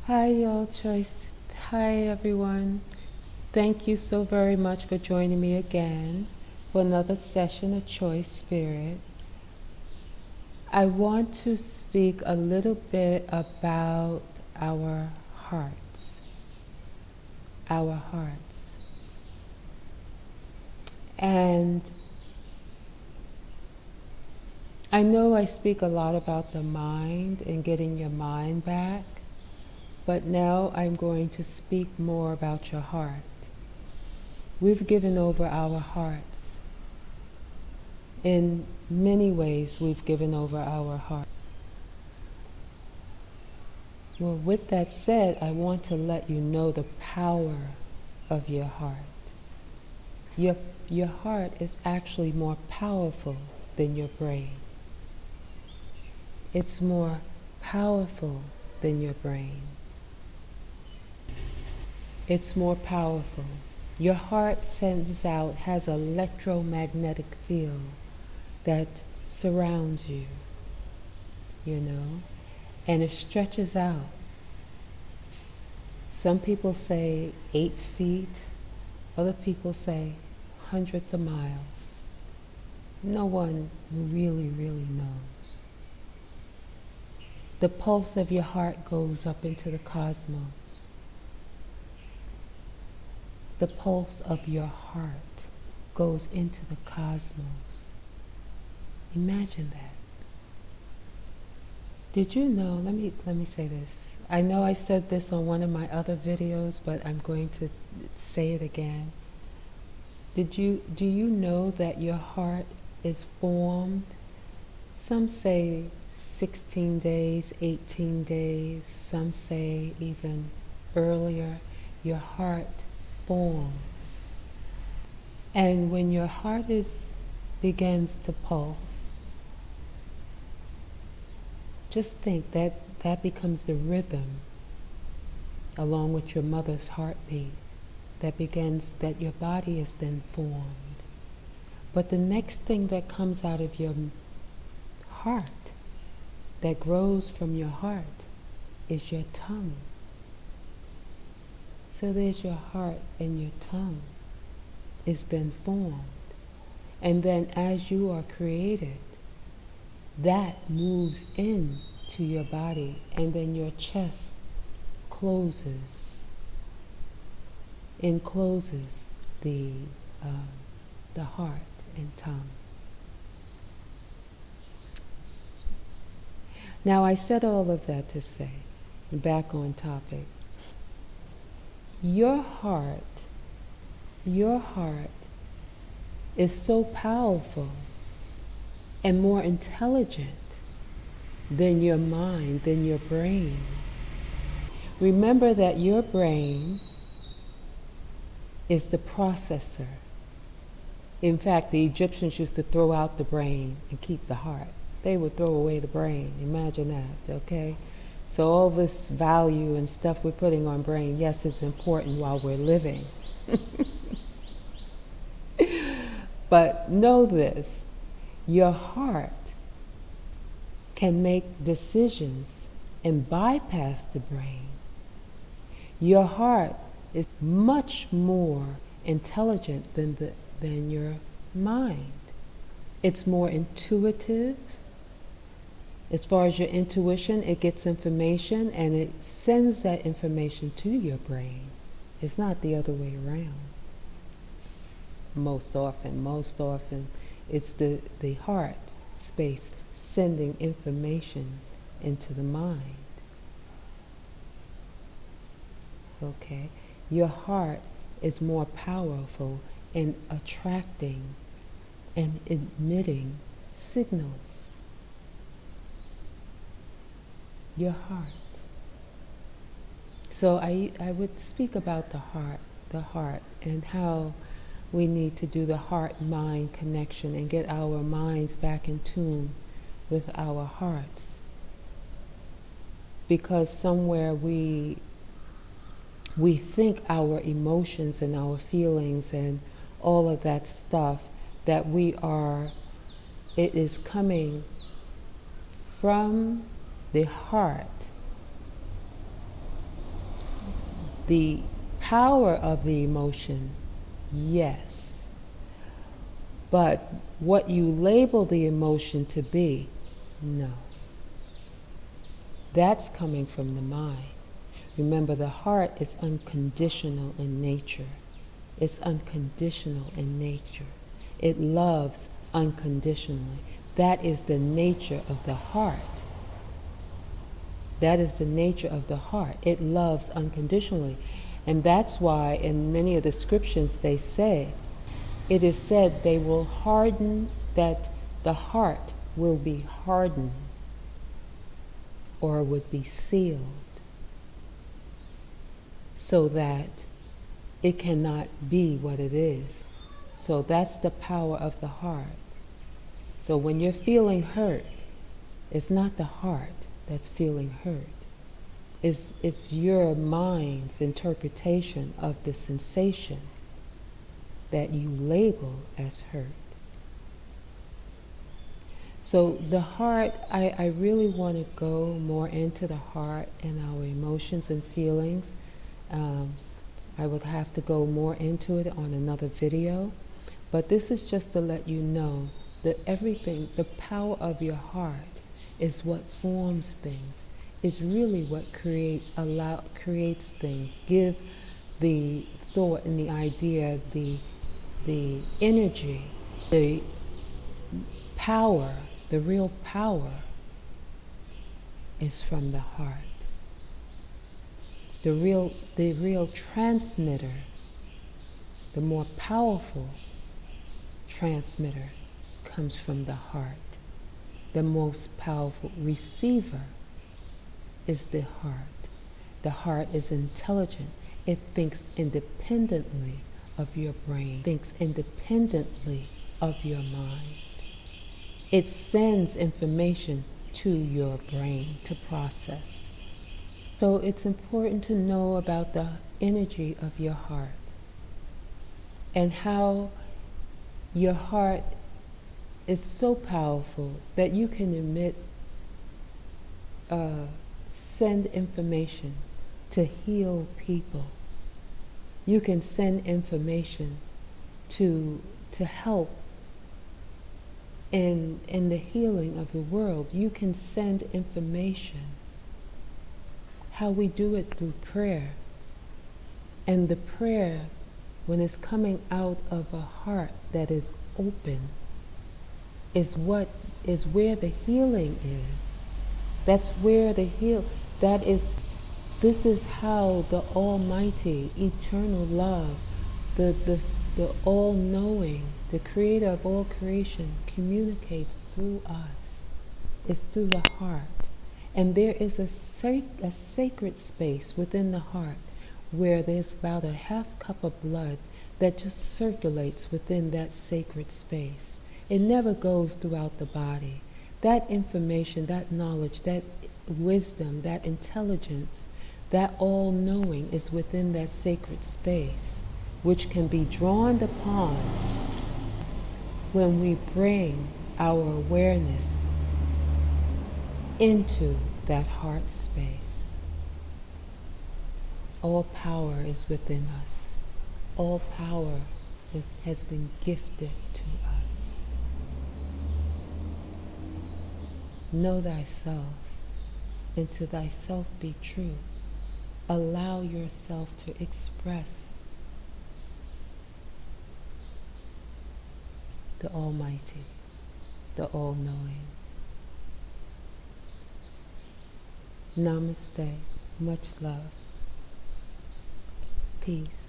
Hi, y'all, Choice. Hi, everyone. Thank you so very much for joining me again for another session of Choice Spirit. I want to speak a little bit about our hearts. Our hearts. And I know I speak a lot about the mind and getting your mind back, but now I'm going to speak more about your heart. We've given over our hearts. In many ways, we've given over our heart. Well, with that said, I want to let you know the power of your heart. Your heart is actually more powerful than your brain. It's more powerful than your brain. It's more powerful. Your heart has an electromagnetic field that surrounds you, and it stretches out. Some people say 8 feet, other people say hundreds of miles. No one really, really knows. The pulse of your heart goes up into the cosmos. The pulse of your heart goes into the cosmos. Imagine that. Did you know, let me say this. I know I said this on one of my other videos, but I'm going to say it again. Do you know that your heart is formed? Some say 16 days, 18 days, some say even earlier. Your heart forms. And when your heart begins to pulse, just think that becomes the rhythm along with your mother's heartbeat that your body is then formed. But the next thing that comes out of your heart, that grows from your heart, is your tongue. So there's your heart, and your tongue is then formed. And then as you are created, that moves into your body, and then your chest encloses the heart and tongue. Now, I said all of that to say, back on topic, your heart is so powerful and more intelligent than your mind, than your brain. Remember that your brain is the processor. In fact, the Egyptians used to throw out the brain and keep the heart. They would throw away the brain. Imagine that, okay? So all this value and stuff we're putting on brain, yes, it's important while we're living. But know this, your heart can make decisions and bypass the brain. Your heart is much more intelligent than your mind. It's more intuitive. As far as your intuition, it gets information and it sends that information to your brain. It's not the other way around. Most often, it's the heart space sending information into the mind. Okay? Your heart is more powerful in attracting and emitting signals. Your heart. So I would speak about the heart and how we need to do the heart-mind connection and get our minds back in tune with our hearts. Because somewhere we think our emotions and our feelings and all of that stuff that it is coming from the heart The power of the emotion, yes. But what you label the emotion to be, no. That's coming from the mind. Remember, the heart is unconditional in nature. It's unconditional in nature. It loves unconditionally. That is the nature of the heart. That is the nature of the heart. It loves unconditionally. And that's why in many of the scriptures they say, it is said they will harden, that the heart will be hardened or would be sealed so that it cannot be what it is. So that's the power of the heart. So when you're feeling hurt, it's not the heart that's feeling hurt. It's your mind's interpretation of the sensation that you label as hurt. So the heart, I really want to go more into the heart and our emotions and feelings. I would have to go more into it on another video, but this is just to let you know that everything, the power of your heart is what forms things. It's really what creates things. Give the thought and the idea, the energy, the power, the real power is from the heart. The real transmitter, the more powerful transmitter comes from the heart. The most powerful receiver is the heart. The heart is intelligent. It thinks independently of your brain, thinks independently of your mind. It sends information to your brain to process. So it's important to know about the energy of your heart and how your heart is so powerful that you can send information to heal people. You can send information to help in the healing of the world. You can send information. How we do it through prayer. And the prayer, when it's coming out of a heart that is open, is where the healing is. That's where the this is how the Almighty, eternal love, the all-knowing, the creator of all creation communicates through us. It's through the heart. And there is a sacred space within the heart where there's about a half cup of blood that just circulates within that sacred space. It never goes throughout the body. That information, that knowledge, that wisdom, that intelligence, that all-knowing is within that sacred space, which can be drawn upon when we bring our awareness into that heart space. All power is within us. All power has been gifted to us. Know thyself, and to thyself be true. Allow yourself to express the Almighty, the all-knowing. Namaste. Much love. Peace.